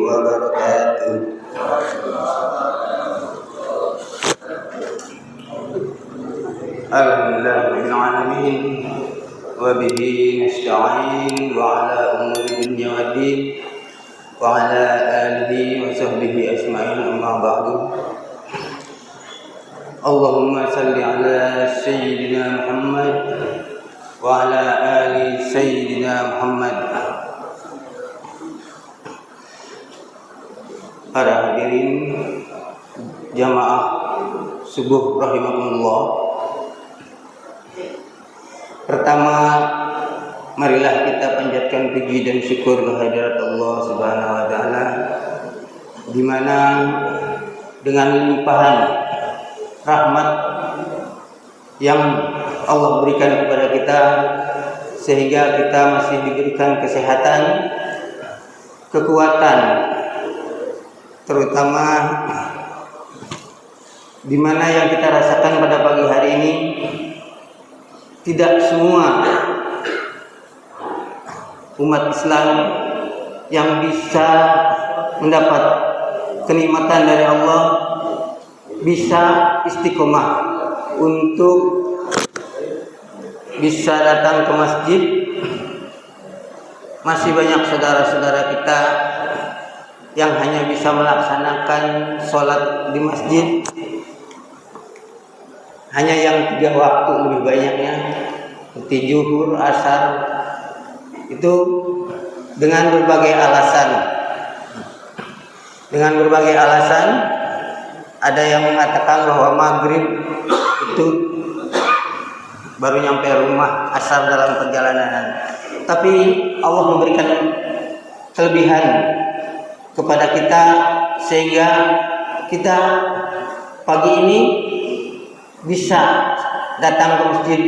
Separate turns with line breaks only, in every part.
wabarakatuh. Alhamdulillahirabbil alamin wa bihi nasta'in wa ala umuri dunya waddin wa ala alihi wa sahbihi ajma'in, amma ba'du. Allahumma salli ala sayyidina Muhammad wa ala ali sayyidina Muhammad. Para hadirin jamaah subuh rahimakumullah. Pertama, marilah kita panjatkan puji dan syukur kehadirat Allah Subhanahu wa taala, di mana dengan limpahan rahmat yang Allah berikan kepada kita sehingga kita masih diberikan kesehatan, kekuatan, terutama di mana yang kita rasakan pada pagi hari ini. Tidak semua umat Islam yang bisa mendapat kenikmatan dari Allah bisa istiqomah untuk bisa datang ke masjid. Masih banyak saudara-saudara kita yang hanya bisa melaksanakan sholat di masjid hanya yang 3 waktu lebih banyaknya, seperti zuhur, asar, itu dengan berbagai alasan. Dengan berbagai alasan, ada yang mengatakan bahwa maghrib itu baru nyampe rumah, asar dalam perjalanan. Tapi Allah memberikan kelebihan kepada kita sehingga kita pagi ini bisa datang ke masjid,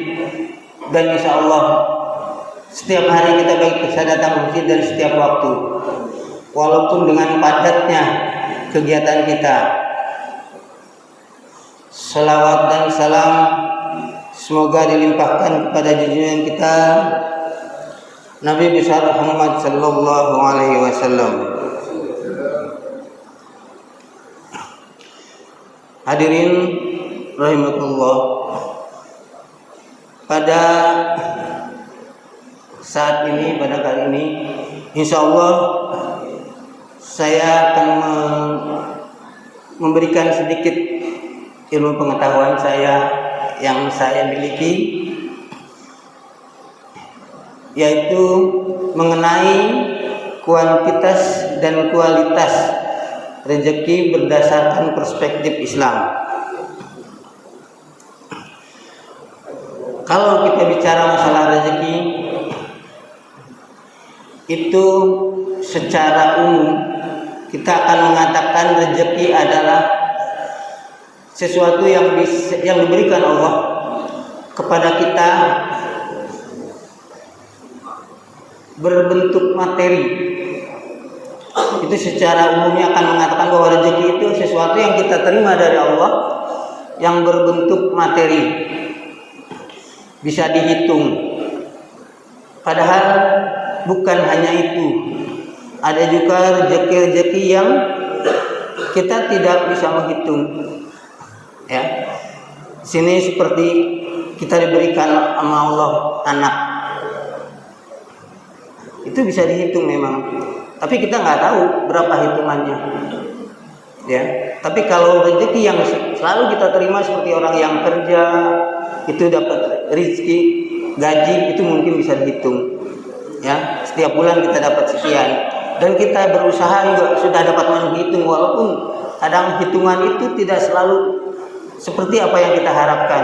dan insya Allah setiap hari kita bisa datang ke masjid dan setiap waktu, walaupun dengan padatnya kegiatan kita. Salawat dan salam semoga dilimpahkan kepada junjungan kita Nabi besar Muhammad sallallahu alaihi wasallam. Hadirin rahimakumullah, pada saat ini, pada kali ini, insya Allah saya akan memberikan sedikit ilmu pengetahuan saya yang saya miliki, yaitu mengenai kuantitas dan kualitas rezeki berdasarkan perspektif Islam. Kalau kita bicara masalah rezeki, itu secara umum kita akan mengatakan rezeki adalah sesuatu yang diberikan Allah kepada kita berbentuk materi. Itu secara umumnya akan mengatakan bahwa rezeki itu sesuatu yang kita terima dari Allah yang berbentuk materi, bisa dihitung. Padahal bukan hanya itu, ada juga rezeki-rezeki yang kita tidak bisa menghitung. Ya, sini seperti kita diberikan sama Allah anak, itu bisa dihitung memang, tapi kita nggak tahu berapa hitungannya. Ya, tapi kalau rezeki yang selalu kita terima seperti orang yang kerja, itu dapat rezeki gaji, itu mungkin bisa dihitung. Ya, setiap bulan kita dapat sekian, dan kita berusaha juga sudah dapat menghitung, walaupun kadang hitungan itu tidak selalu seperti apa yang kita harapkan.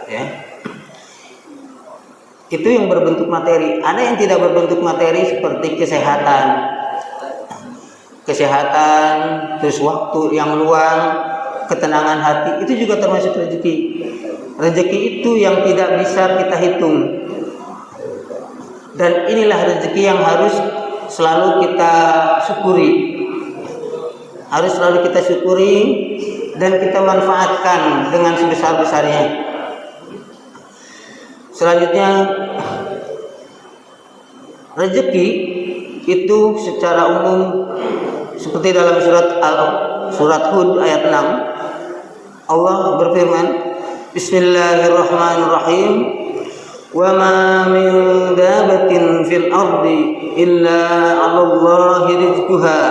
Ya, itu yang berbentuk materi. Ada yang tidak berbentuk materi seperti kesehatan, terus waktu yang luang, ketenangan hati, itu juga termasuk rezeki. Rezeki itu yang tidak bisa kita hitung. Dan inilah rezeki yang harus selalu kita syukuri. Harus selalu kita syukuri dan kita manfaatkan dengan sebesar-besarnya. Selanjutnya, rezeki itu secara umum seperti dalam surat Hud ayat 6, Allah berfirman, Bismillahirrahmanirrahim, wa ma min dabatin fil ardi illa 'alallahi rizquha.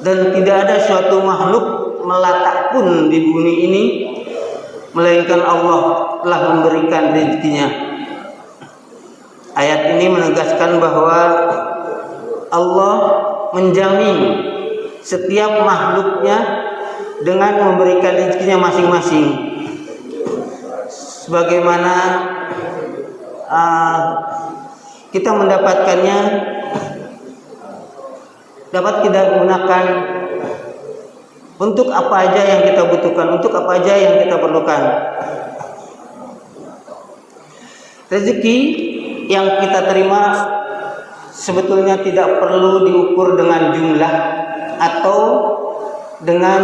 Dan tidak ada suatu makhluk melata pun di bumi ini melainkan Allah telah memberikan rezekinya. Ayat ini menegaskan bahwa Allah menjamin setiap makhluknya dengan memberikan rezekinya masing-masing. Sebagaimana kita mendapatkannya dapat kita gunakan untuk apa aja yang kita butuhkan, untuk apa aja yang kita perlukan. Rezeki yang kita terima sebetulnya tidak perlu diukur dengan jumlah atau dengan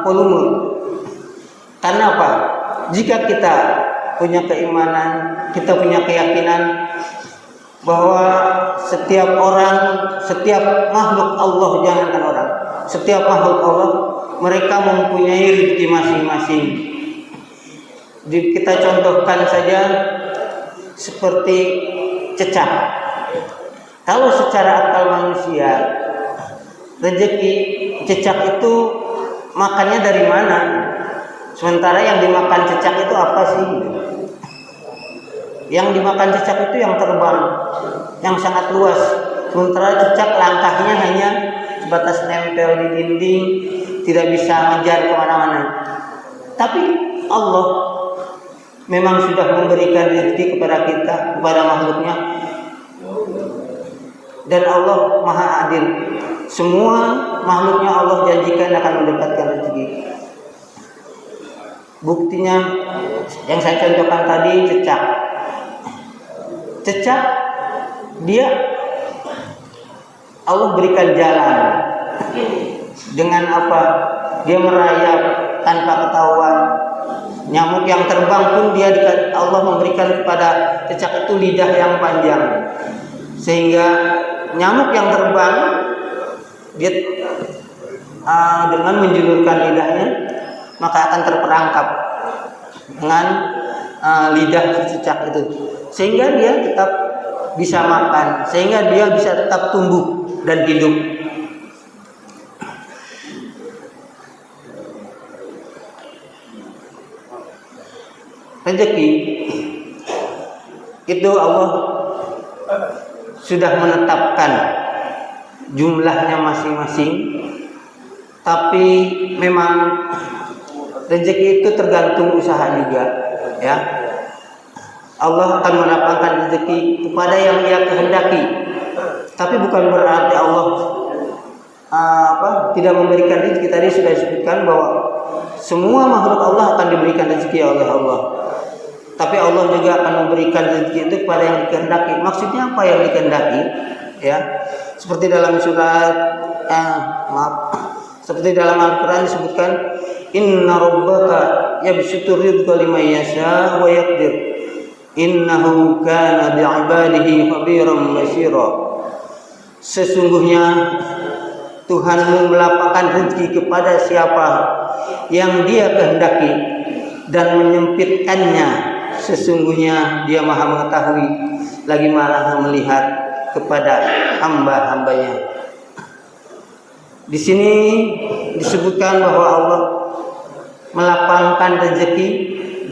volume. Karena apa? Jika kita punya keimanan, kita punya keyakinan bahwa setiap orang, setiap makhluk Allah, jangankan orang, setiap makhluk Allah, mereka mempunyai rezeki masing-masing. Kita contohkan saja seperti cecak. Kalau secara akal manusia, rezeki cecak itu makannya dari mana? Sementara yang dimakan cecak itu apa sih? Yang dimakan cecak itu yang terbang, yang sangat luas. Sementara cecak langkahnya hanya sebatas nempel di dinding, tidak bisa ngejar kemana-mana. Tapi Allah memang sudah memberikan rezeki kepada kita, kepada makhluknya. Dan Allah Maha Adil. Semua makhluknya Allah janjikan akan mendapatkan rezeki. Buktinya yang saya contohkan tadi, cecak. Cecak dia Allah berikan jalan. Dengan apa? Dia merayap tanpa ketahuan. Nyamuk yang terbang pun Allah memberikan kepada cecak itu lidah yang panjang, sehingga nyamuk yang terbang dia dengan menjulurkan lidahnya maka akan terperangkap dengan lidah cecak itu, sehingga dia tetap bisa makan, sehingga dia bisa tetap tumbuh dan hidup. Rezeki itu Allah sudah menetapkan jumlahnya masing-masing, tapi memang rezeki itu tergantung usaha juga, ya. Allah akan melapangkan rezeki kepada yang Dia kehendaki, tapi bukan berarti Allah tidak memberikan rezeki. Tadi sudah disebutkan bahwa semua makhluk Allah akan diberikan rezeki oleh Allah. Tapi Allah juga akan memberikan rezeki itu kepada yang dikehendaki. Maksudnya apa yang dikehendaki? Ya, seperti dalam seperti dalam Al-Quran disebutkan, Inna rabbaka yabsutur rizqa liman yasha wa yaqdir. Innahu kana bi'ibadihi khabiran basira. Sesungguhnya Tuhanmu melapangkan rezeki kepada siapa yang Dia kehendaki dan menyempitkannya. Sesungguhnya Dia Maha mengetahui lagi Maha melihat kepada hamba-hambanya. Di sini disebutkan bahwa Allah melapangkan rezeki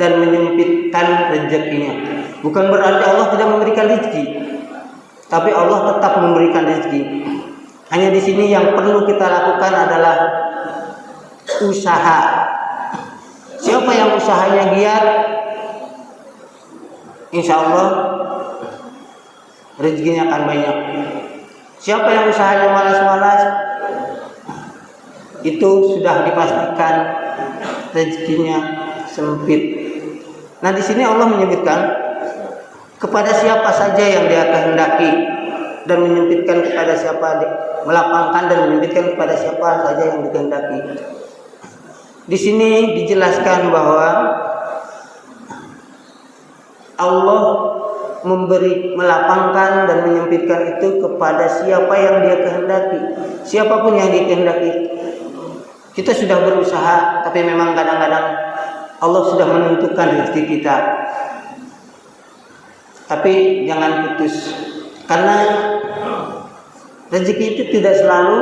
dan menyempitkan rezekinya. Bukan berarti Allah tidak memberikan rezeki, tapi Allah tetap memberikan rezeki. Hanya di sini yang perlu kita lakukan adalah usaha. Siapa yang usahanya giat, insya Allah rezekinya akan banyak. Siapa yang usahanya malas-malas, itu sudah dipastikan rezekinya sempit. Nah, di sini Allah menyebutkan kepada siapa saja yang Dia kehendaki dan menyempitkan kepada siapa, melapangkan dan menyempitkan kepada siapa saja yang dikehendaki. Di sini dijelaskan bahwa Allah melapangkan dan menyempitkan itu kepada siapa yang Dia kehendaki. Siapapun yang dikehendaki. Kita sudah berusaha, tapi memang kadang-kadang Allah sudah menentukan rezeki kita. Tapi jangan putus, karena rezeki itu tidak selalu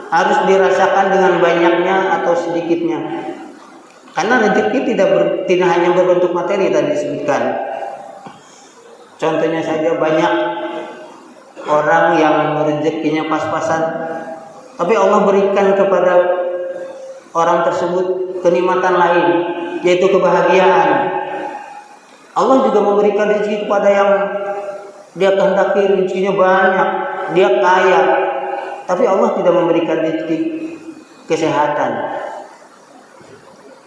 harus dirasakan dengan banyaknya atau sedikitnya. Karena rezeki tidak hanya berbentuk materi tadi disebutkan. Contohnya saja banyak orang yang rezekinya pas-pasan, tapi Allah berikan kepada orang tersebut kenikmatan lain, yaitu kebahagiaan. Allah juga memberikan rezeki kepada yang Dia kehendaki rezekinya banyak, dia kaya, tapi Allah tidak memberikan rezeki kesehatan.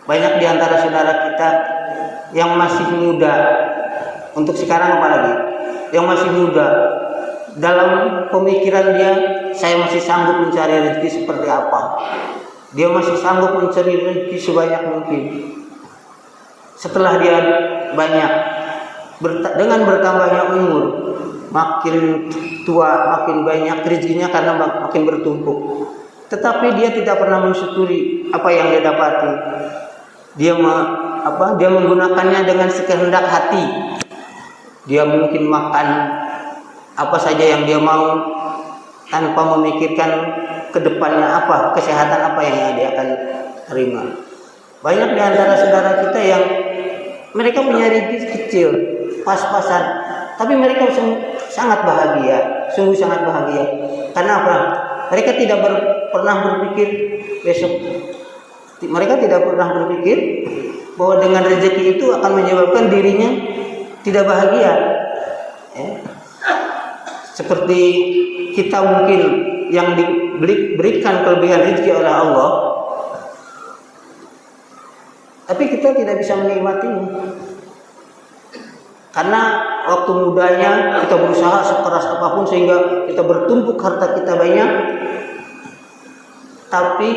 Banyak di antara saudara kita yang masih muda, untuk sekarang apalagi, yang masih muda, dalam pemikiran dia, saya masih sanggup mencari rezeki seperti apa. Dia masih sanggup mencari rezeki sebanyak mungkin. Setelah dia banyak, dengan bertambahnya umur, makin tua, makin banyak rezekinya karena makin bertumpuk. Tetapi dia tidak pernah mensyukuri apa yang dia dapati. Dia menggunakannya dengan sekehendak hati. Dia mungkin makan apa saja yang dia mau tanpa memikirkan kedepannya apa, kesehatan apa yang dia akan terima. Banyak di antara saudara kita yang mereka punya rezeki kecil, pas-pasan, tapi mereka sangat bahagia, sungguh sangat bahagia. Karena apa? Mereka tidak pernah berpikir besok. Mereka tidak pernah berpikir bahwa dengan rezeki itu akan menyebabkan dirinya tidak bahagia. Seperti kita mungkin yang diberikan kelebihan rezeki oleh Allah, tapi kita tidak bisa menikmatinya. Karena waktu mudanya kita berusaha sekeras apapun sehingga kita bertumpuk harta kita banyak, tapi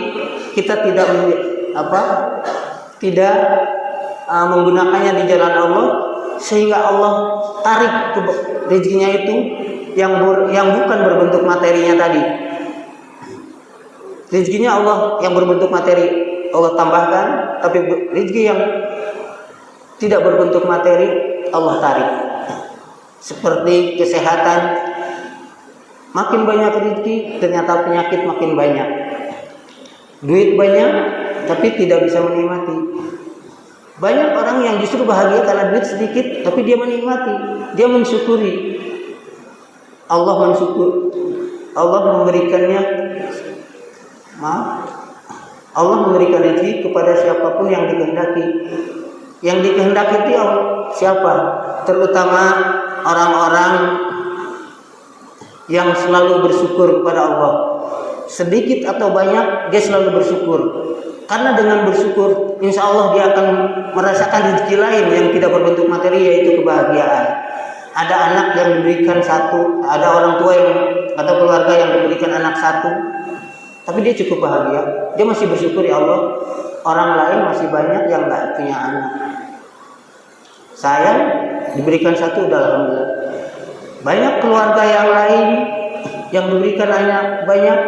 kita tidak menggunakannya di jalan Allah, sehingga Allah tarik ke rezekinya itu yang bukan berbentuk materinya tadi. Rezekinya Allah yang berbentuk materi Allah tambahkan, tapi rezeki yang tidak berbentuk materi Allah tarik. Seperti kesehatan, makin banyak rezeki ternyata penyakit makin banyak. Duit banyak tapi tidak bisa menikmati. Banyak orang yang justru bahagia karena duit sedikit, tapi dia menikmati, dia mensyukuri. Allah memberikannya, Allah memberikan rezeki kepada siapapun yang dikehendaki. Yang dikehendaki itu siapa? Terutama orang-orang yang selalu bersyukur kepada Allah. Sedikit atau banyak dia selalu bersyukur. Karena dengan bersyukur, insya Allah dia akan merasakan rezeki lain yang tidak berbentuk materi, yaitu kebahagiaan. Ada anak yang diberikan satu, ada orang tua yang atau keluarga yang diberikan anak satu, tapi dia cukup bahagia. Dia masih bersyukur, ya Allah, orang lain masih banyak yang nggak punya anak. Saya diberikan satu, udah alhamdulillah. Banyak keluarga yang lain yang diberikan anak banyak,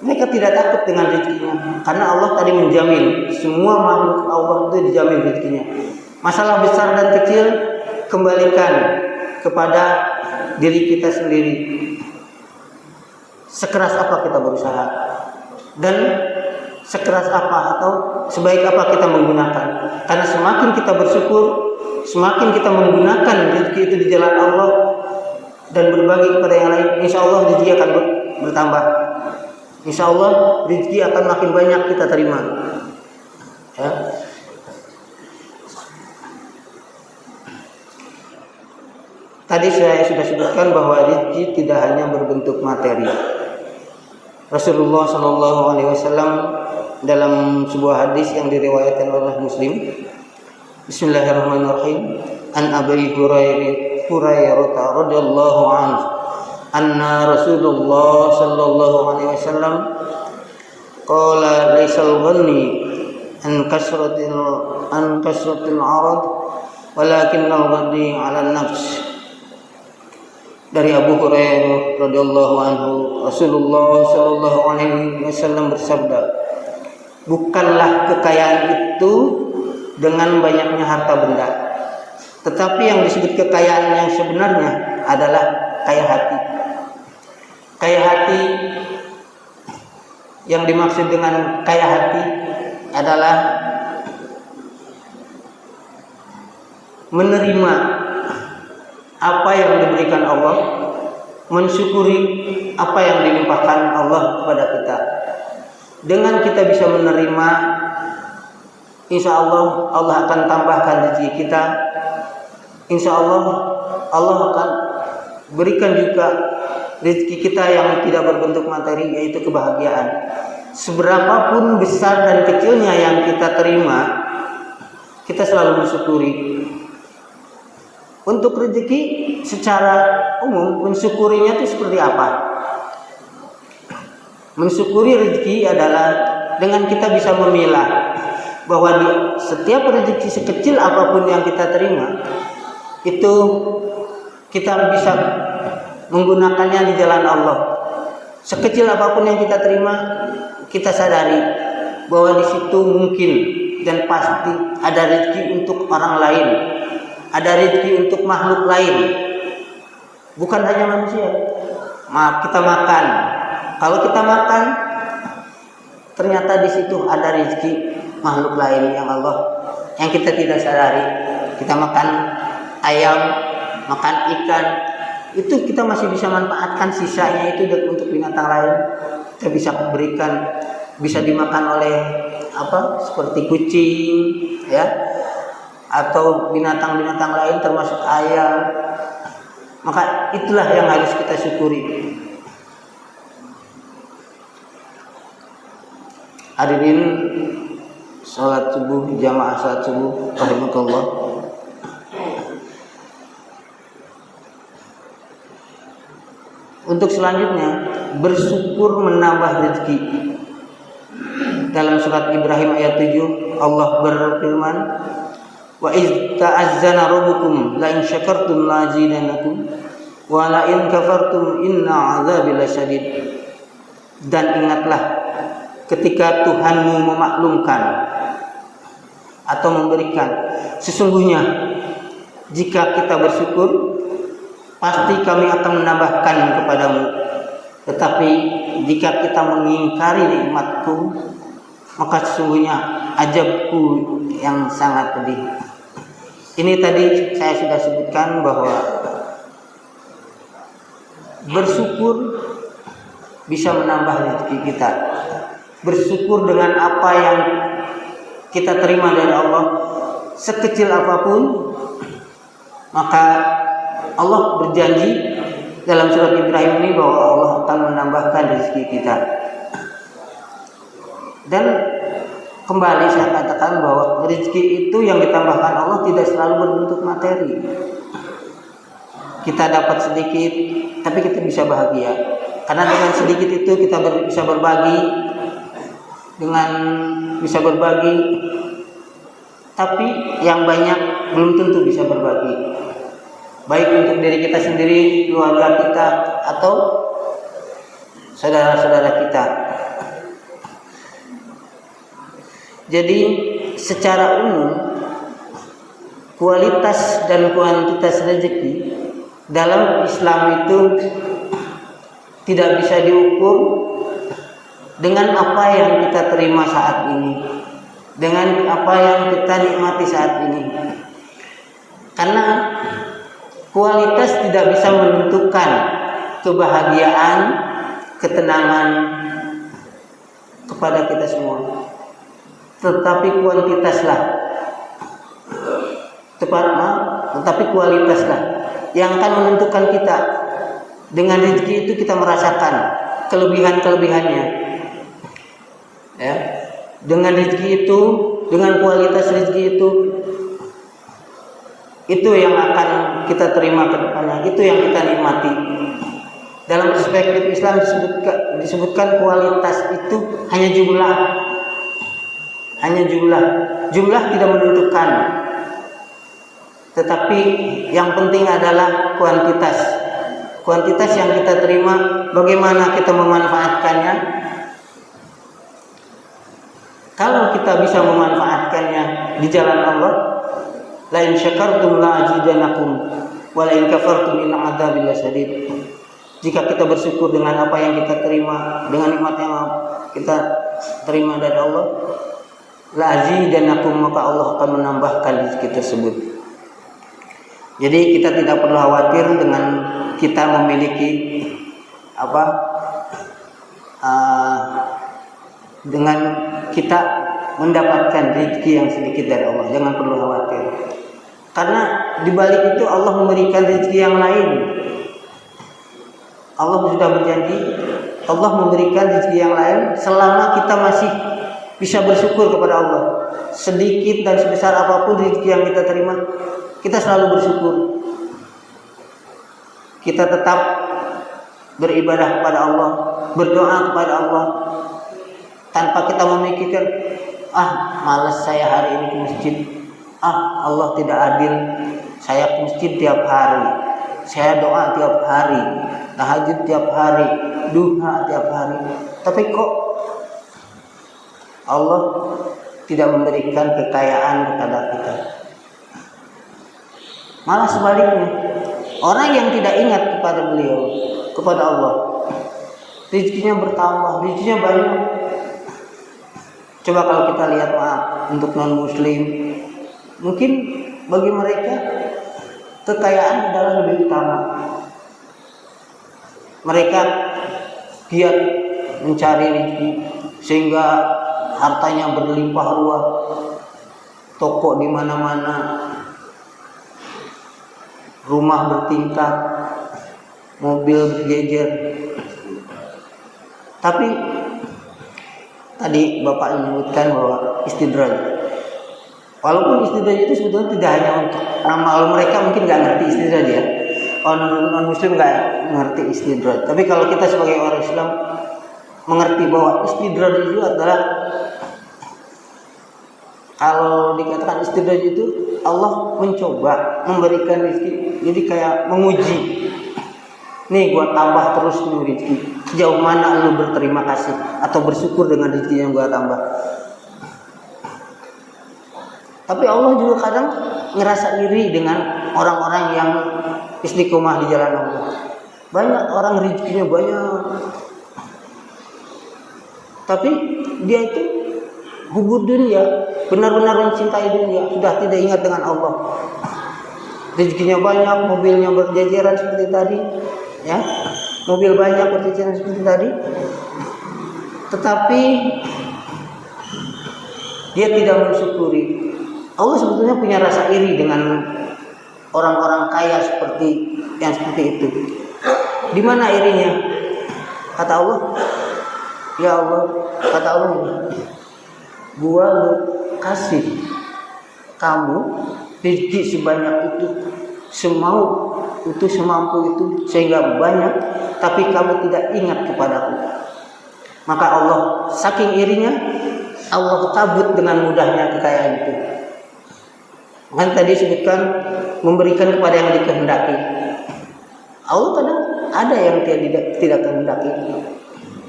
mereka tidak takut dengan rezekinya, karena Allah tadi menjamin. Semua makhluk Allah itu dijamin rezekinya. Masalah besar dan kecil kembalikan kepada diri kita sendiri. Sekeras apa kita berusaha, dan sekeras apa atau sebaik apa kita menggunakan. Karena semakin kita bersyukur, semakin kita menggunakan rezeki itu di jalan Allah dan berbagi kepada yang lain, insya Allah rezeki akan bertambah. Insya Allah rezeki akan makin banyak kita terima. Ya. Tadi saya sudah sebutkan bahwa rezeki tidak hanya berbentuk materi. Rasulullah SAW dalam sebuah hadis yang diriwayatkan oleh Muslim, Bismillahirrahmanirrahim, an Abi Hurairah radhiyallahu anhu anna Rasulullah sallallahu alaihi wasallam qala laysal ghanni an kasratil arad walakinnal ghani 'ala an-nafs Dari Abu Hurairah radhiyallahu anhu, Rasulullah sallallahu alaihi wasallam bersabda, bukanlah kekayaan itu dengan banyaknya harta benda, tetapi yang disebut kekayaan yang sebenarnya adalah kaya hati. Kaya hati, yang dimaksud dengan kaya hati adalah menerima apa yang diberikan Allah, mensyukuri apa yang dilimpahkan Allah kepada kita. Dengan kita bisa menerima, insya Allah Allah akan tambahkan rezeki kita. Insya Allah Allah akan berikan juga rezeki kita yang tidak berbentuk materi, yaitu kebahagiaan. Seberapapun besar dan kecilnya yang kita terima, kita selalu bersyukuri. Untuk rezeki secara umum, mensyukurinya itu seperti apa? Mensyukuri rezeki adalah dengan kita bisa memilah bahwa di setiap rezeki sekecil apapun yang kita terima, itu kita bisa menggunakannya di jalan Allah. Sekecil apapun yang kita terima, kita sadari bahwa di situ mungkin dan pasti ada rezeki untuk orang lain, ada rezeki untuk makhluk lain, bukan hanya manusia. Maaf, kita makan. Kalau kita makan, ternyata di situ ada rezeki makhluk lain yang kita tidak sadari. Kita makan ayam, makan ikan, itu kita masih bisa manfaatkan sisanya itu untuk binatang lain. Kita bisa berikan, bisa dimakan oleh seperti kucing, ya, atau binatang-binatang lain termasuk ayam. Maka itulah yang harus kita syukuri. Hadirin salat subuh, jamaah salat subuh rahimakumullah. Untuk selanjutnya, bersyukur menambah rezeki. Dalam surat Ibrahim ayat 7, Allah berfirman, wa iz ta'azzana rabbukum la in syakartum la azidannakum wa la in kafartum inna 'adzabi lasyadid. Dan ingatlah ketika Tuhanmu memaklumkan atau memberikan, sesungguhnya jika kita bersyukur, pasti kami akan menambahkan kepadamu. Tetapi jika kita mengingkari nikmatku, maka sesungguhnya azabku yang sangat pedih. Ini tadi saya sudah sebutkan bahwa bersyukur bisa menambah rezeki kita. Bersyukur dengan apa yang kita terima dari Allah, sekecil apapun, maka Allah berjanji dalam surat Ibrahim ini bahwa Allah akan menambahkan rezeki kita. Dan kembali saya katakan bahwa rezeki itu yang ditambahkan Allah tidak selalu berbentuk materi. Kita dapat sedikit, tapi kita bisa bahagia. Karena dengan sedikit itu kita bisa berbagi, tapi yang banyak belum tentu bisa berbagi. Baik untuk diri kita sendiri, keluarga kita, atau saudara-saudara kita. Jadi secara umum, kualitas dan kuantitas rezeki dalam Islam itu tidak bisa diukur dengan apa yang kita terima saat ini, dengan apa yang kita nikmati saat ini. Karena kualitas tidak bisa menentukan kebahagiaan, ketenangan kepada kita semua. Tetapi kualitaslah yang akan menentukan kita. Dengan rezeki itu kita merasakan kelebihan-kelebihannya. Ya. Dengan rezeki itu, dengan kualitas rezeki itu yang akan kita terima ke depannya, itu yang kita nikmati. Dalam perspektif Islam disebutkan kualitas itu hanya jumlah tidak menentukan, tetapi yang penting adalah kuantitas yang kita terima, bagaimana kita memanfaatkannya? Kalau kita bisa memanfaatkannya di jalan Allah, la in syakartum la azidanakum wa la in kafartum inna adzabi lasyadid. Jika kita bersyukur dengan apa yang kita terima, dengan nikmat yang kita terima dari Allah, la azidanakum, maka Allah akan menambahkan rezeki tersebut. Jadi kita tidak perlu khawatir dengan kita memiliki dengan kita mendapatkan rezeki yang sedikit dari Allah. Jangan perlu khawatir, karena di balik itu Allah memberikan rezeki yang lain. Allah sudah berjanji, Allah memberikan rezeki yang lain selama kita masih bisa bersyukur kepada Allah. Sedikit dan sebesar apapun rezeki yang kita terima, kita selalu bersyukur. Kita tetap beribadah kepada Allah, berdoa kepada Allah, tanpa kita memikirkan, malas saya hari ini ke masjid, Allah tidak adil, saya ke masjid tiap hari, saya doa tiap hari, tahajud tiap hari, duha tiap hari, tapi kok Allah tidak memberikan kekayaan kepada kita. Malah sebaliknya, orang yang tidak ingat kepada beliau, kepada Allah, rezekinya bertambah, rezekinya banyak. Coba kalau kita lihat untuk non muslim, mungkin bagi mereka kekayaan adalah lebih utama. Mereka giat mencari rezeki sehingga hartanya berlimpah ruah, toko di mana-mana, rumah bertingkat, mobil berjejer. Tapi tadi Bapak menyebutkan bahwa istidraj. Walaupun istidraj itu sebetulnya tidak hanya untuk nama, mereka mungkin nggak ngerti istidraj ya. Non muslim nggak ngerti istidraj. Tapi kalau kita sebagai orang Islam mengerti bahwa istidraj itu adalah, kalau dikatakan istidraj itu Allah mencoba memberikan rezeki. Jadi kayak menguji. Nih gua tambah terus nih rezeki. Sejauh mana lu berterima kasih atau bersyukur dengan rezeki yang gua tambah. Tapi Allah juga kadang ngerasa iri dengan orang-orang yang istiqomah di jalan Allah. Banyak orang rezekinya banyak, tapi dia itu hubur dunia, benar-benar mencintai dunia, sudah tidak ingat dengan Allah. Rezekinya banyak, mobilnya berjejeran seperti tadi, ya, mobil banyak berjejeran seperti tadi, tetapi dia tidak mensyukuri. Allah sebetulnya punya rasa iri dengan orang-orang kaya seperti itu. Di mana irinya? Kata Allah, ya Allah, kata Allah, gua lu kasih kamu rezeki sebanyak itu, semampu itu, sehingga banyak, tapi kamu tidak ingat kepadaku. Maka Allah saking irinya, Allah cabut dengan mudahnya kekayaan itu. Kan tadi sebutkan memberikan kepada yang dikehendaki. Allah kadang ada yang tidak kehendaki.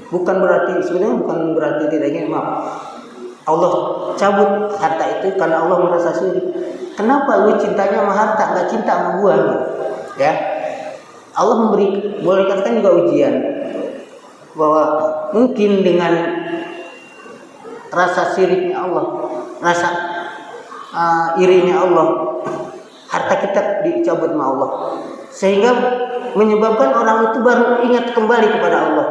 Sebenarnya bukan berarti tidak ingin, maaf. Allah cabut harta itu karena Allah merasa syirik. Kenapa lu cintanya sama harta, gak cinta sama gua? Ya, Allah boleh katakan juga ujian, bahwa mungkin dengan rasa syiriknya Allah, rasa irinya Allah, harta kita dicabut sama Allah, sehingga menyebabkan orang itu baru ingat kembali kepada Allah.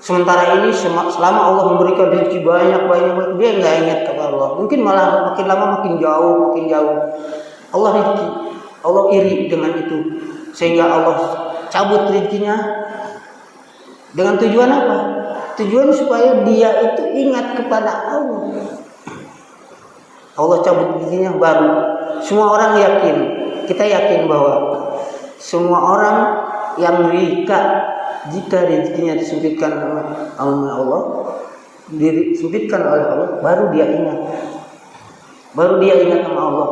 Sementara ini selama Allah memberikan rezeki banyak, dia nggak ingat kepada Allah. Mungkin malah makin lama makin jauh. Allah rezeki, Allah iri dengan itu, sehingga Allah cabut rezekinya. Dengan tujuan apa? Tujuan supaya dia itu ingat kepada Allah. Allah cabut rezekinya baru. Semua orang yakin, kita yakin bahwa semua orang yang rika, jika rezekinya disempitkan oleh Allah, disempitkan oleh Allah, baru dia ingat sama Allah.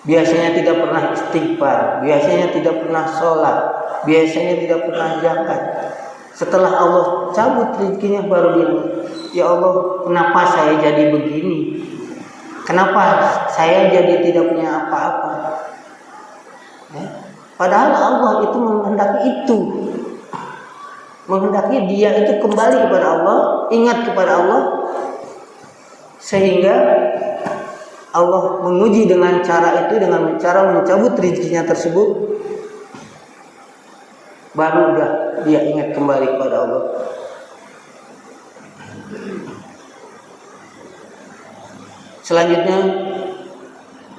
Biasanya tidak pernah istighfar, biasanya tidak pernah sholat, biasanya tidak pernah zakat. Setelah Allah cabut rezekinya baru dia, ya Allah, kenapa saya jadi begini? Kenapa saya jadi tidak punya apa-apa? Ya. Padahal Allah itu menghendaki dia itu kembali kepada Allah, ingat kepada Allah, sehingga Allah menguji dengan cara itu, dengan cara mencabut rezekinya tersebut, baru dia ingat kembali kepada Allah. Selanjutnya,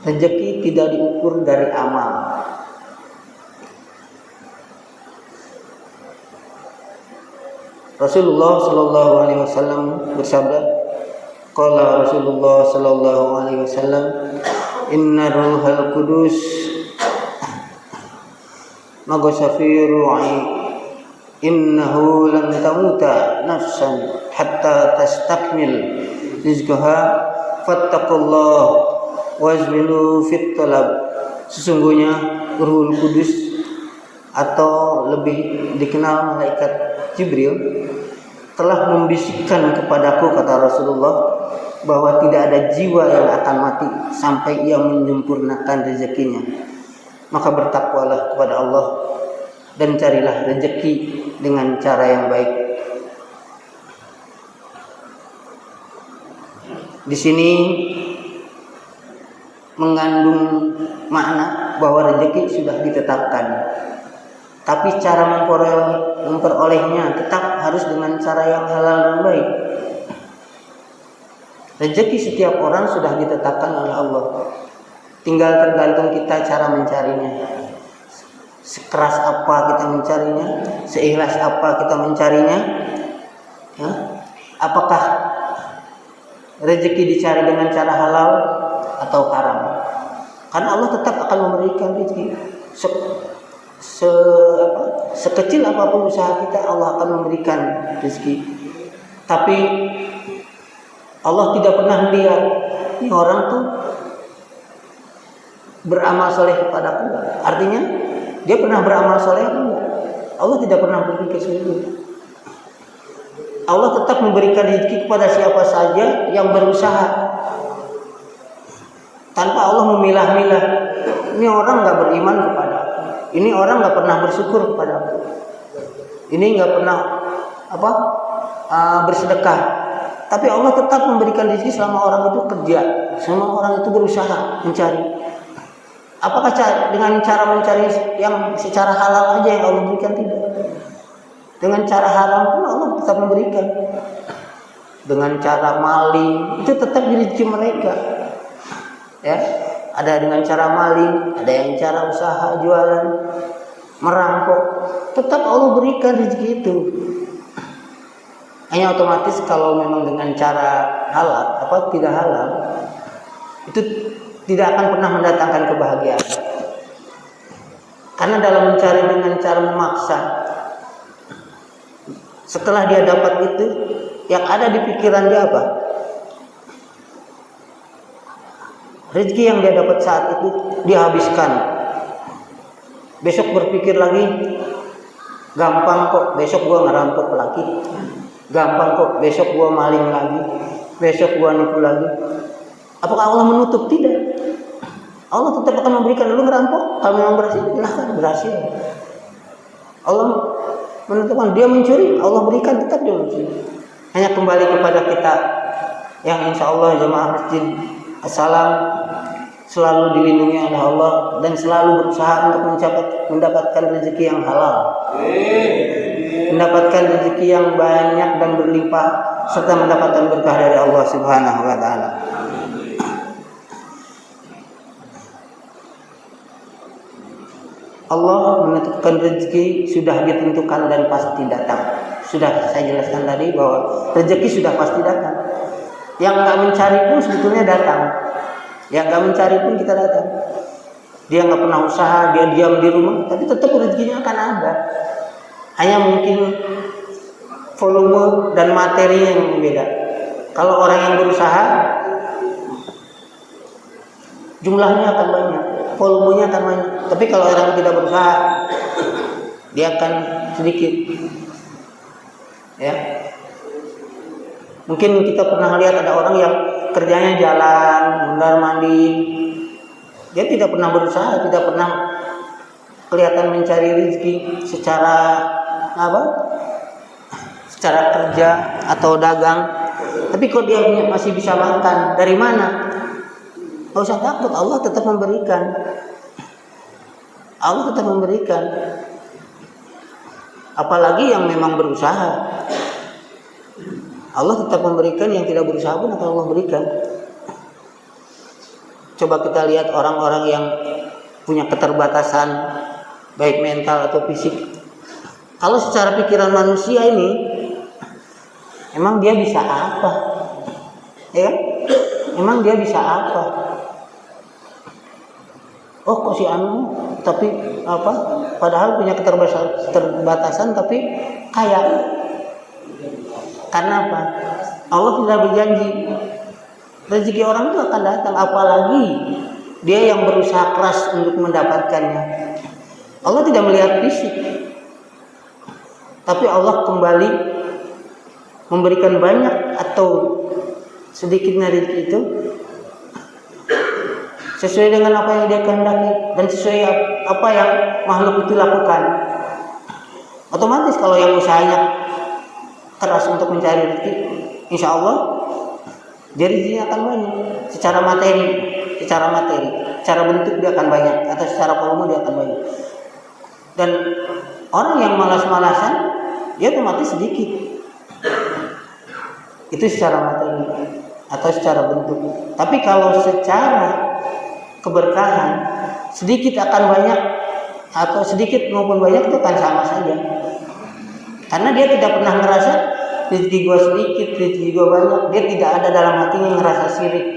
rezeki tidak diukur dari amal. Rasulullah Shallallahu Alaihi Wasallam bersabda, qala Rasulullah Shallallahu Alaihi Wasallam, inna ruhal kudus maghsafi ru'i innahu lan tamuta nafsan hatta tastakmil rizqaha fattaqullah wazminu fit talab. Sesungguhnya Ruhul Kudus atau lebih dikenal malaikat Jibril telah membisikkan kepadaku, kata Rasulullah, bahwa tidak ada jiwa yang akan mati sampai ia menyempurnakan rezekinya. Maka bertakwalah kepada Allah dan carilah rezeki dengan cara yang baik. Di sini mengandung makna bahwa rezeki sudah ditetapkan, tapi cara memperolehnya tetap harus dengan cara yang halal dan baik. Rezeki setiap orang sudah ditetapkan oleh Allah, tinggal tergantung kita cara mencarinya. Sekeras apa kita mencarinya, seikhlas apa kita mencarinya, ya? Apakah rezeki dicari dengan cara halal atau haram? Karena Allah tetap akan memberikan rezeki. Sekecil apapun usaha kita, Allah akan memberikan rezeki. Tapi Allah tidak pernah melihat ini orang tuh beramal soleh kepadaku. Artinya dia pernah beramal soleh enggak? Allah tidak pernah berpikir seperti itu. Allah tetap memberikan rezeki kepada siapa saja yang berusaha, tanpa Allah memilah-milah. Ini orang nggak beriman kepada aku, ini orang nggak pernah bersyukur kepada aku, ini nggak pernah bersedekah. Tapi Allah tetap memberikan rezeki selama orang itu kerja, selama orang itu berusaha mencari. Apakah dengan cara mencari yang secara halal aja yang Allah berikan? Tidak. Dengan cara haram pun Allah tetap memberikan. Dengan cara maling itu tetap rezeki mereka. Ya, ada dengan cara maling, ada yang cara usaha jualan, merampok, tetap Allah berikan rezeki itu. Hanya otomatis kalau memang dengan cara halal tidak halal, itu tidak akan pernah mendatangkan kebahagiaan. Karena dalam mencari dengan cara memaksa, setelah dia dapat itu, yang ada di pikiran dia apa? Rezeki yang dia dapat saat itu dia habiskan. Besok berpikir lagi, gampang kok besok gua ngerampok lagi. Gampang kok besok gua maling lagi. Besok gua nipu lagi. Apakah Allah menutup? Tidak. Allah tetap akan memberikan. Lu ngerampok, kalau memang berhasil, silahkan berhasil. Allah menentukan. Dia mencuri, Allah berikan, tetap dia mencuri. Hanya kembali kepada kita yang insya Allah jemaah masjid Assalam selalu dilindungi oleh Allah dan selalu berusaha untuk mendapatkan rezeki yang halal, mendapatkan rezeki yang banyak dan berlimpah, serta mendapatkan berkah dari Allah Subhanahu wa Ta'ala. Allah menentukan rezeki sudah ditentukan dan pasti datang. Sudah saya jelaskan tadi bahwa rezeki sudah pasti datang. Yang nggak mencari pun sebetulnya datang. Yang nggak mencari pun kita datang. Dia nggak pernah usaha, dia diam di rumah, tapi tetap rezekinya akan ada. Hanya mungkin volume dan materi yang berbeda. Kalau orang yang berusaha, jumlahnya akan banyak, volumenya akan banyak. Tapi kalau orang yang tidak berusaha, dia akan sedikit. Ya. Mungkin kita pernah lihat ada orang yang kerjanya jalan, mondar mandir. Dia tidak pernah berusaha, tidak pernah kelihatan mencari rezeki secara apa? Secara kerja atau dagang. Tapi kok dia masih bisa makan, dari mana? Gak usah takut, Allah tetap memberikan. Allah tetap memberikan. Apalagi yang memang berusaha. Allah tetap memberikan, yang tidak berusaha pun akan Allah berikan. Coba kita lihat orang-orang yang punya keterbatasan baik mental atau fisik. Kalau secara pikiran manusia ini, emang dia bisa apa? Ya, emang dia bisa apa? Oh, kok si anu tapi apa? Padahal punya keterbatasan tapi kaya. Karena apa? Allah tidak berjanji rezeki orang itu akan datang, apalagi dia yang berusaha keras untuk mendapatkannya. Allah tidak melihat fisik, tapi Allah kembali memberikan banyak atau sedikitnya rezeki itu sesuai dengan apa yang dia kehendaki dan sesuai apa yang makhluk itu lakukan. Otomatis kalau yang usahanya keras untuk mencari rezeki, insya Allah rezekinya akan banyak. Secara materi, secara bentuk dia akan banyak, atau secara volume dia akan banyak. Dan orang yang malas-malasan, dia otomatis sedikit. Itu secara materi atau secara bentuk. Tapi kalau secara keberkahan, sedikit akan banyak atau sedikit maupun banyak itu akan sama saja. Karena dia tidak pernah ngerasa rezeki gua sedikit, rezeki gua banyak. Dia tidak ada dalam hatinya ngerasa sirik.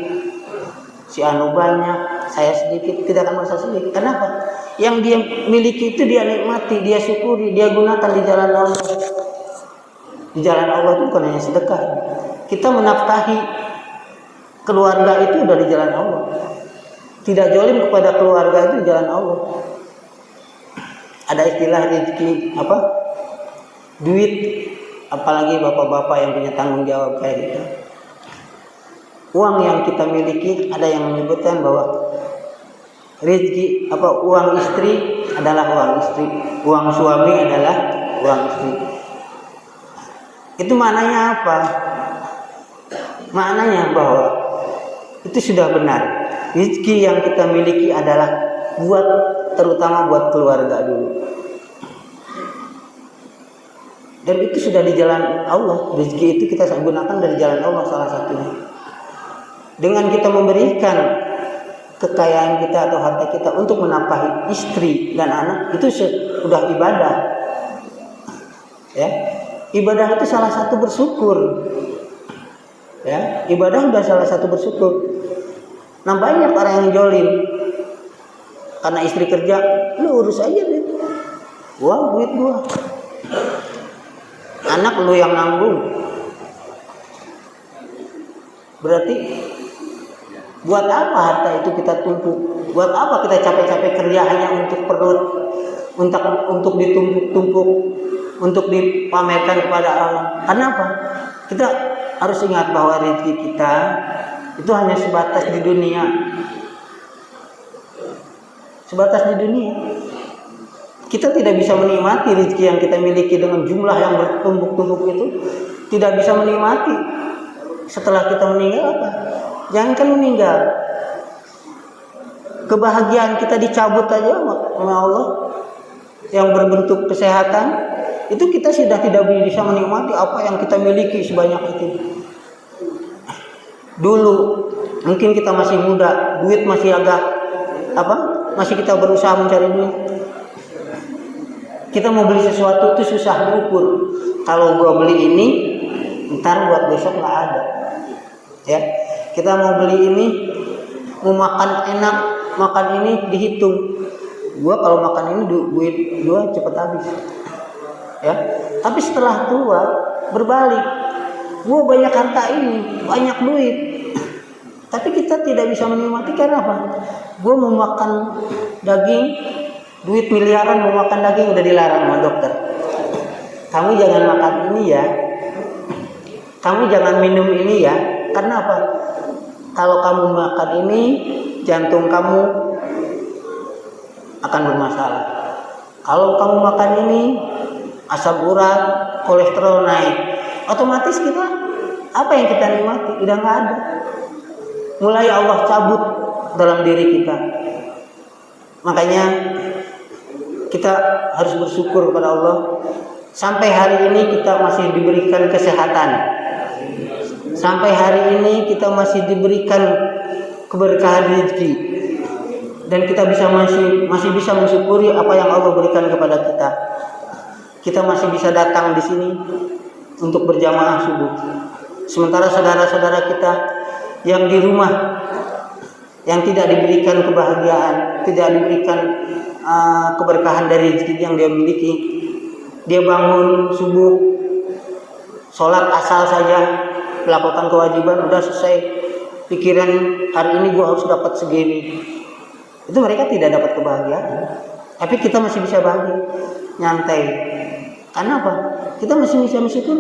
Si anu banyak, saya sedikit, tidak akan merasa sirik. Kenapa? Yang dia miliki itu dia nikmati, dia syukuri, dia gunakan di jalan Allah. Di jalan Allah itu bukan hanya sedekah. Kita menafkahi keluarga itu dari jalan Allah. Tidak zalim kepada keluarga itu di jalan Allah. Ada istilah rezeki apa? Duit, apalagi bapak-bapak yang punya tanggung jawab kayak gitu. Uang yang kita miliki, ada yang menyebutkan bahwa rezeki apa, uang istri adalah uang istri, uang suami adalah uang istri. Itu maknanya apa? Maknanya bahwa itu sudah benar. Rezeki yang kita miliki adalah terutama buat keluarga dulu. Dan itu sudah di jalan Allah. Rezeki itu kita gunakan dari jalan Allah salah satunya. Dengan kita memberikan kekayaan kita atau harta kita untuk menafkahi istri dan anak, itu sudah ibadah. Ya, ibadah itu salah satu bersyukur. Ya, ibadah sudah salah satu bersyukur. Nah, banyak orang yang jolim karena istri kerja, lu urus aja duit. Duit gua. Anak lu yang nanggung. Berarti buat apa harta itu kita tumpuk? Buat apa kita capek-capek kerja hanya untuk perut, untuk ditumpuk-tumpuk, untuk dipamerkan kepada orang? Karena apa? Kita harus ingat bahwa rezeki kita itu hanya sebatas di dunia. Sebatas di dunia. Kita tidak bisa menikmati rezeki yang kita miliki dengan jumlah yang bertumpuk-tumpuk itu. Tidak bisa menikmati. Setelah kita meninggal apa? Jangankan meninggal, kebahagiaan kita dicabut aja sama Allah yang berbentuk kesehatan, itu kita sudah tidak bisa menikmati apa yang kita miliki sebanyak itu. Dulu mungkin kita masih muda, duit masih agak masih kita berusaha mencari duit. Kita mau beli sesuatu itu susah diukur. Kalau gua beli ini, ntar buat besok nggak ada. Ya, kita mau beli ini, mau makan enak, makan ini dihitung. Gua kalau makan ini duit gua cepet habis. Ya, tapi setelah tua berbalik. Gua banyak harta ini, banyak duit. Tapi kita tidak bisa menikmati karena apa? Gua mau makan daging, duit miliaran mau makan daging udah dilarang sama dokter. Kamu jangan makan ini ya, kamu jangan minum ini ya. Karena apa? Kalau kamu makan ini, jantung kamu akan bermasalah. Kalau kamu makan ini, asam urat, kolesterol naik. Otomatis kita, apa yang kita nikmati udah nggak ada. Mulai Allah cabut dalam diri kita. Makanya kita harus bersyukur kepada Allah. Sampai hari ini kita masih diberikan kesehatan. Sampai hari ini kita masih diberikan keberkahan rezeki. Dan kita masih bisa mensyukuri apa yang Allah berikan kepada kita. Kita masih bisa datang di sini untuk berjamaah subuh. Sementara saudara-saudara kita yang di rumah, yang tidak diberikan kebahagiaan, tidak diberikan keberkahan dari rezeki yang dia miliki, dia bangun subuh, sholat asal saja, melakukan kewajiban, udah selesai, pikiran hari ini gua harus dapat segini. Itu mereka tidak dapat kebahagiaan. Tapi kita masih bisa bahagia, nyantai. Karena apa? Kita masih bisa bersyukur.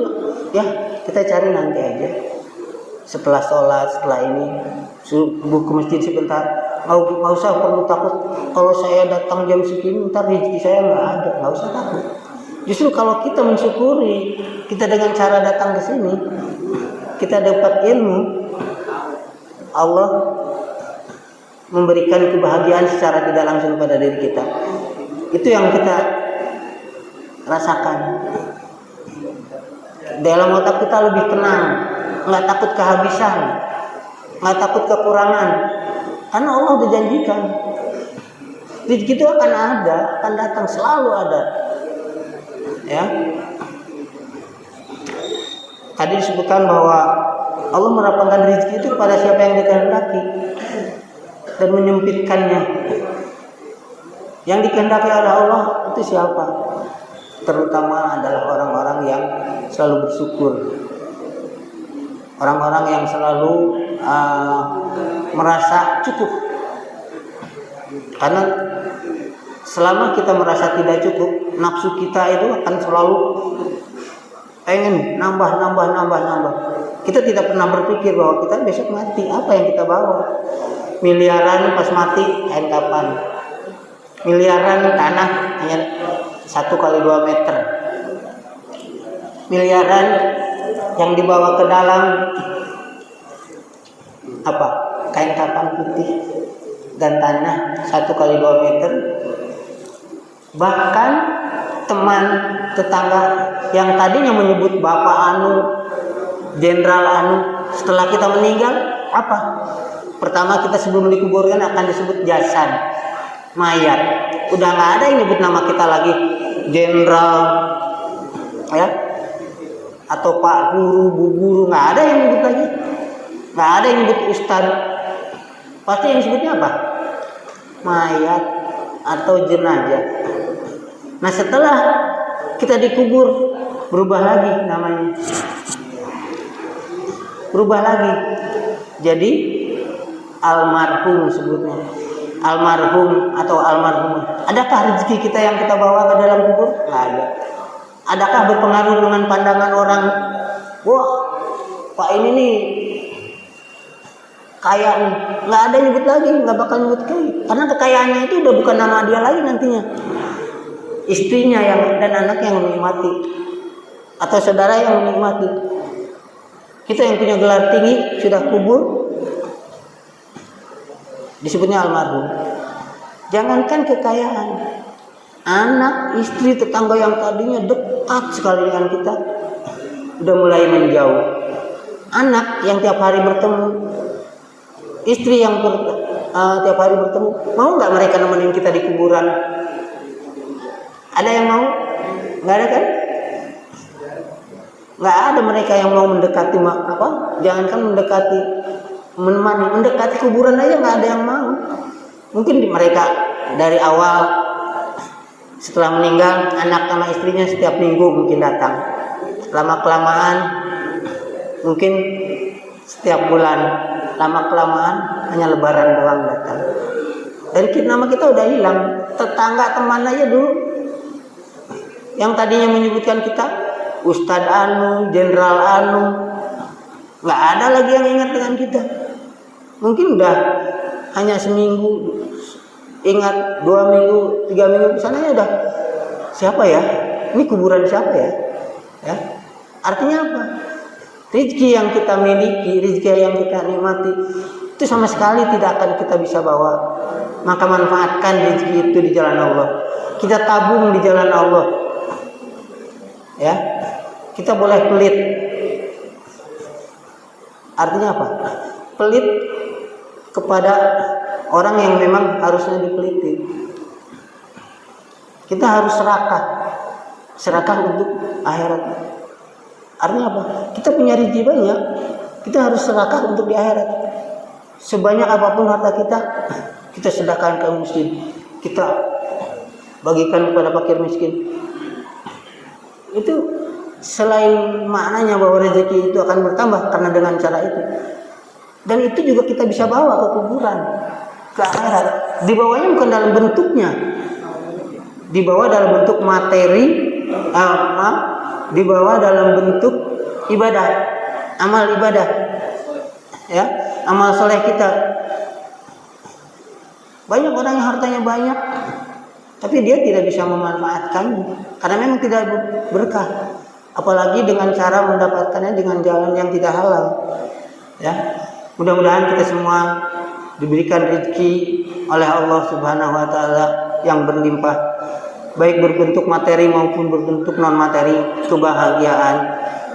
Ya, kita cari nanti aja. Setelah sholat, setelah ini, subuh ke masjid sebentar. Nggak usah perlu takut. Kalau saya datang jam segini, ntar rezeki saya nggak ada. Nggak usah takut. Justru kalau kita mensyukuri, kita dengan cara datang ke sini, kita dapat ilmu, Allah memberikan kebahagiaan secara tidak langsung pada diri kita. Itu yang kita rasakan. Dalam otak kita lebih tenang, nggak takut kehabisan, nggak takut kekurangan, karena Allah udah janjikan rezeki itu akan ada, akan datang, selalu ada. Ya, tadi disebutkan bahwa Allah merapangkan rezeki itu kepada siapa yang dikehendaki dan menyempitkannya. Yang dikehendaki oleh Allah itu siapa? Terutama adalah orang-orang yang selalu bersyukur, orang-orang yang selalu merasa cukup. Karena selama kita merasa tidak cukup, nafsu kita itu akan selalu pengen nambah. Kita tidak pernah berpikir bahwa kita besok mati, apa yang kita bawa? Miliaran pas mati, kain kapan? Miliaran tanah hanya 1x2 meter. Miliaran yang dibawa ke dalam apa? Kain kapan putih dan tanah 1x2 meter. Bahkan teman tetangga yang tadinya menyebut Bapak Anu, Jenderal Anu, setelah kita meninggal apa? Pertama kita sebelum dikuburkan akan disebut jasad, mayat. Udah nggak ada yang nyebut nama kita lagi Jenderal, ya, atau Pak Guru, Bu Guru, nggak ada yang nyebut lagi, nggak ada yang nyebut Ustadz. Pasti yang sebutnya apa? Mayat atau jenazah. Nah setelah kita dikubur berubah lagi namanya, berubah lagi jadi almarhum sebutnya, almarhum atau almarhumah. Adakah rezeki kita yang kita bawa ke dalam kubur? Nggak ada. Adakah berpengaruh dengan pandangan orang? Wah, Pak ini nih kaya nih. Nggak ada nyebut lagi, nggak bakal nyebut kaya. Karena kekayaannya itu udah bukan nama dia lagi nantinya. Istrinya yang dan anak yang menikmati, atau saudara yang menikmati. Kita yang punya gelar tinggi sudah kubur, disebutnya almarhum. Jangankan kekayaan, anak, istri, tetangga yang tadinya dekat sekali dengan kita udah mulai menjauh. Anak yang tiap hari bertemu, istri yang tiap hari bertemu, mau nggak mereka nemenin kita di kuburan? Ada yang mau? Nggak ada kan? Nggak ada mereka yang mau mendekati apa? Jangankan mendekati, menemani, mendekati kuburan aja nggak ada yang mau. Mungkin mereka dari awal setelah meninggal anak sama istrinya setiap minggu mungkin datang. Lama kelamaan mungkin setiap bulan, lama kelamaan hanya lebaran doang datang. dari nama kita udah hilang. Tetangga, teman aja dulu yang tadinya menyebutkan kita Ustadz Anu, Jenderal Anu, nggak ada lagi yang ingat dengan kita. Mungkin udah hanya seminggu ingat, 2 minggu, 3 minggu kesananya udah siapa ya? Ini kuburan siapa ya? Ya, artinya apa? Rezeki yang kita miliki, rezeki yang kita nikmati itu sama sekali tidak akan kita bisa bawa. Maka manfaatkan rezeki itu di jalan Allah. Kita tabung di jalan Allah. Ya, kita boleh pelit. Artinya apa? Pelit kepada orang yang memang harusnya dipeliti. Kita harus serakah untuk akhirat. Artinya apa? Kita punya rezeki banyak, kita harus serakah untuk di akhirat. Sebanyak apapun harta kita, kita sedekahkan ke miskin, kita bagikan kepada fakir miskin. Itu selain maknanya bahwa rezeki itu akan bertambah karena dengan cara itu. Dan itu juga kita bisa bawa ke kuburan, ke akhirat. Dibawanya bukan dalam bentuknya, dibawa dalam bentuk materi, dibawa dalam bentuk ibadah, amal ibadah, ya, amal soleh kita. Banyak orang yang hartanya banyak, tapi dia tidak bisa memanfaatkannya karena memang tidak berkah. Apalagi dengan cara mendapatkannya dengan jalan yang tidak halal. Ya, mudah-mudahan kita semua diberikan rezeki oleh Allah Subhanahu Wa Taala yang berlimpah, baik berbentuk materi maupun berbentuk non materi, kebahagiaan,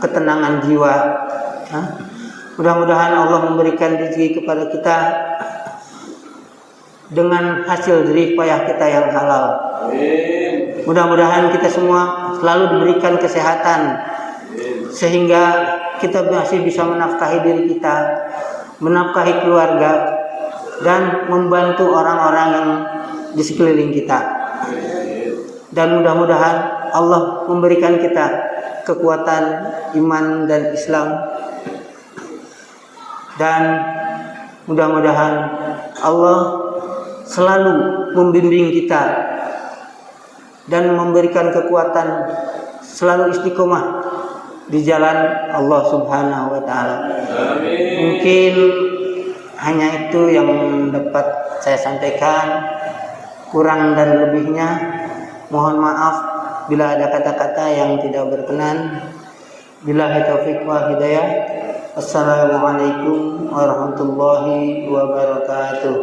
ketenangan jiwa. Mudah-mudahan Allah memberikan rezeki kepada kita dengan hasil jerih payah kita yang halal. Mudah-mudahan kita semua selalu diberikan kesehatan sehingga kita masih bisa menafkahi diri kita, menafkahi keluarga, dan membantu orang-orang yang di sekeliling kita. Dan mudah-mudahan Allah memberikan kita kekuatan iman dan Islam, dan mudah-mudahan Allah selalu membimbing kita dan memberikan kekuatan selalu istiqomah di jalan Allah Subhanahu wa Ta'ala. Mungkin hanya itu yang dapat saya sampaikan. Kurang dan lebihnya mohon maaf bila ada kata-kata yang tidak berkenan. Billahi taufiq wal hidayah. Assalamualaikum warahmatullahi wabarakatuh.